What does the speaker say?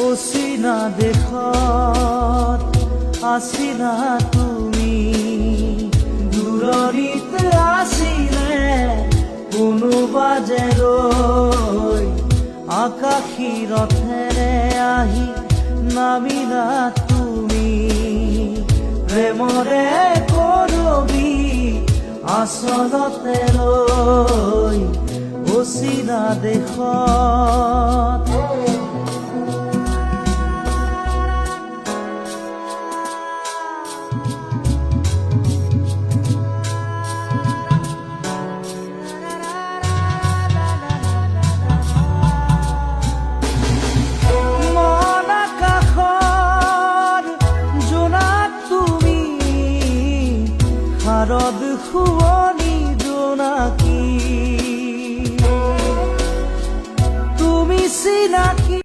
অচিনা দেশত আছিলা তুমি, দূৰণিত আছিলে কোনোবা যে ৰৈ, আকাশী ৰথেৰে আহি নামিলা তুমি, প্ৰেমৰে কৰবি আচলতে ৰৈ অচিনা দেশত। ৰদ